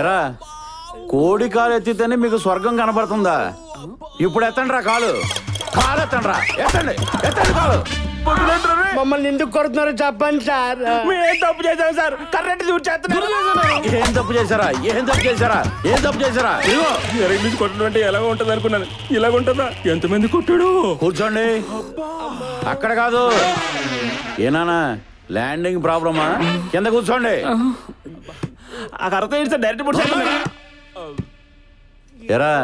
ఎరా కోడి కాలు ఎత్తితేనే మీకు స్వర్గం కనబడుతుందా? ఇప్పుడు ఎత్తండి రా కాలు ఎత్తండి రా, ఎత్తండి కాలు. మమ్మల్ని ఎందుకు కొడుతున్నారు చెప్పండి సార్. ఏం తప్పు చేశాం సార్? కరెంట్ చూసి ఏం తప్పు చేశారా? కొట్టడం అంటే ఎలా ఉంటది అనుకున్నాను, ఇలాగ ఉంటుందా? ఎంతమంది కొట్టాడు? కూర్చోండి. అక్కడ కాదు. ఏనానా ల్యాండింగ్ ప్రాబ్లమా? కింద కూర్చోండి. ఆ కరెక్ట్ ఏంటి సార్? డైరెక్ట్ ఎరా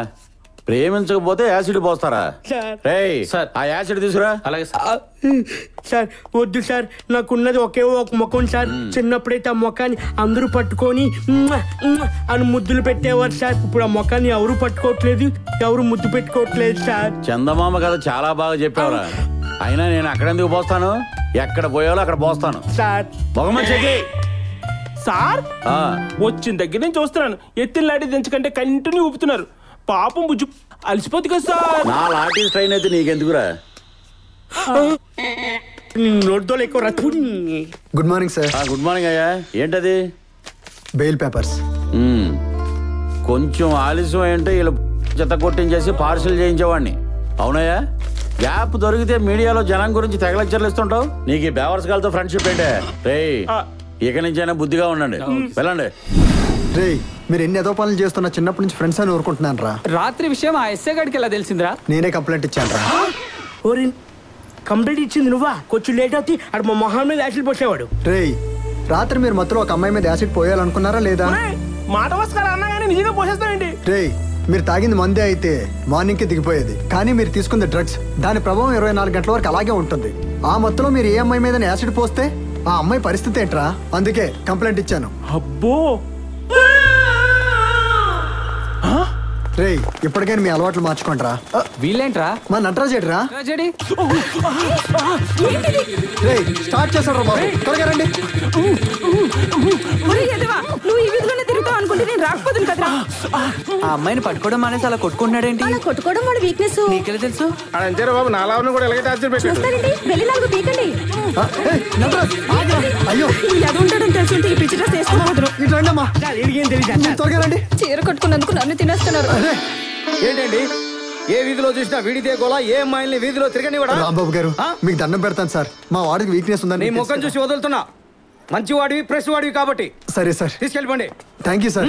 ప్రేమించకపోతే యాసిడ్ పోస్తారా? రేయ్ ఆ యాసిడ్ తీసుకురా. అలాగే సార్ వద్దు సార్, నాకున్నది ఒకే ఒక ముఖం సార్. చిన్నప్పుడైతే ఆ ముఖాన్ని అందరూ పట్టుకొని అని ముద్దులు పెట్టేవారు సార్. ఇప్పుడు ఆ ముఖాన్ని ఎవరు పట్టుకోవట్లేదు, ఎవరు ముద్దు పెట్టుకోవట్లేదు సార్. చందమామ కథ చాలా బాగా చెప్పావురా. అయినా నేను అక్కడెందుకు పోస్తాను? ఎక్కడ పోయాలో అక్కడ పోస్తాను సార్. బొగమంచి సార్ వచ్చిన దగ్గర నుంచి చూస్తున్నాను, ఎత్తిన లాంటి దించకంటే కంటిన్యూ ఊపుతున్నారు. పాపం బుజ్జు అలసిపోద్ది కదా సార్. నా లాఠీ ట్రైన్ అయితే నీకెందుకురా? Good morning sir. Good morning అయ్యా. ఏంటది? Bail papers. కొంచెం ఆలస్యం ఏంటో ఇలా చెత్త కొట్టించేసి పార్సల్ చేయించేవాడిని. అవునయ్యా? గ్యాప్ దొరికితే మీడియాలో జనం గురించి తెగ లెక్చర్లు ఇస్తుంటావు. నీకు ఈ బేవర్స్ గాలతో ఫ్రెండ్షిప్ ఏంటే? రేయ్ ఇక నుంచైనా బుద్ధిగా ఉండండి. వెళ్ళండి. రేయ్ మీరు ఎన్ని ఏదో పనులు చేస్తున్నా చిన్నప్పటి నుంచి ఫ్రెండ్స్ అని ఊరుకుంటున్నాను రా. రాత్రి విషయం ఆ ఎస్ఐ గడికి ఎలా తెలిసిందిరా? నేనే కంప్లైంట్ ఇచ్చాను రా. కంప్లైంట్ ఇచ్చింది నువ్వా? కొంచెం లేట్ అవుతుంది అక్కడ మా మొహం మీద యాసిడ్ పోసేవాడు. రేయ్ రాత్రి మీరు మొత్తం ఒక అమ్మాయి మీద యాసిడ్ పోయాలనుకున్నారా లేదా? మాట వస్కారా అన్నా కానీ నిజంగా పోసేస్తానండి. రేయ్ మీరు తాగింది మందే అయితే మార్నింగ్ కి దిగిపోయేది, కానీ మీరు తీసుకుంది డ్రగ్స్. దాని ప్రభావం 24 గంటల వరకు అలాగే ఉంటుంది. ఆ మొత్తంలో మీరు ఏ అమ్మాయి మీద యాసిడ్ పోస్తే ఆ అమ్మాయి పరిస్థితి ఏంట్రా? అందుకే కంప్లైంట్ ఇచ్చాను. అబ్బో రేయ్ ఇప్పటికైనా మీ అలవాట్లు మార్చుకోండిరా. వీళ్ళేంట్రా? మా నటరాజేడ్రా. రేయ్ స్టార్ట్ చేశాడు బాబు, త్వరగా రండి. నువ్వు ఈ వీధిలోనే తిరుగుతావు అనుకుంటే నేను రాకపోతుంది కదరా. ఆ అమ్మాయిని పట్టుకోవడం అనేసి అలా కొట్టుకుంటున్నాడేంటి? అలా కొట్టుకోవడం వాడి వీక్నెస్. నీకెలా తెలుసు? అంతేరా బాబు, నా లాభం కూడా ఎలాగైతే ఆశ్చర్య పెట్టాడు. చూస్తారండి, వెళ్ళి నాలుగు పీకండి. అయ్యో అది ఉంటాడని తెలుసుంటే ఈ పిచ్చి డ్రెస్ వేసుకోబోతున్నారు. ఇటు రండి అమ్మా, త్వరగా రండి. చీర కట్టుకున్నందుకు నన్ను తినేస్తున్నారు. ఏంటండి ఏ వీధిలో చూసినా వీడితే గోలా, ఏ అమ్మాయిల్ని వీధిలో తిరగనివ్వడా? రాంబాబు గారు మీకు దండం పెడతాను సార్, మా వాడికి వీక్నెస్ ఉందని. నీ ముఖం చూసి వదులుతున్నా. మంచి వాడివి, ప్రెస్ వాడివి కాబట్టి. సరే సార్ తీసుకెళ్ళిపోండి. Thank you sir.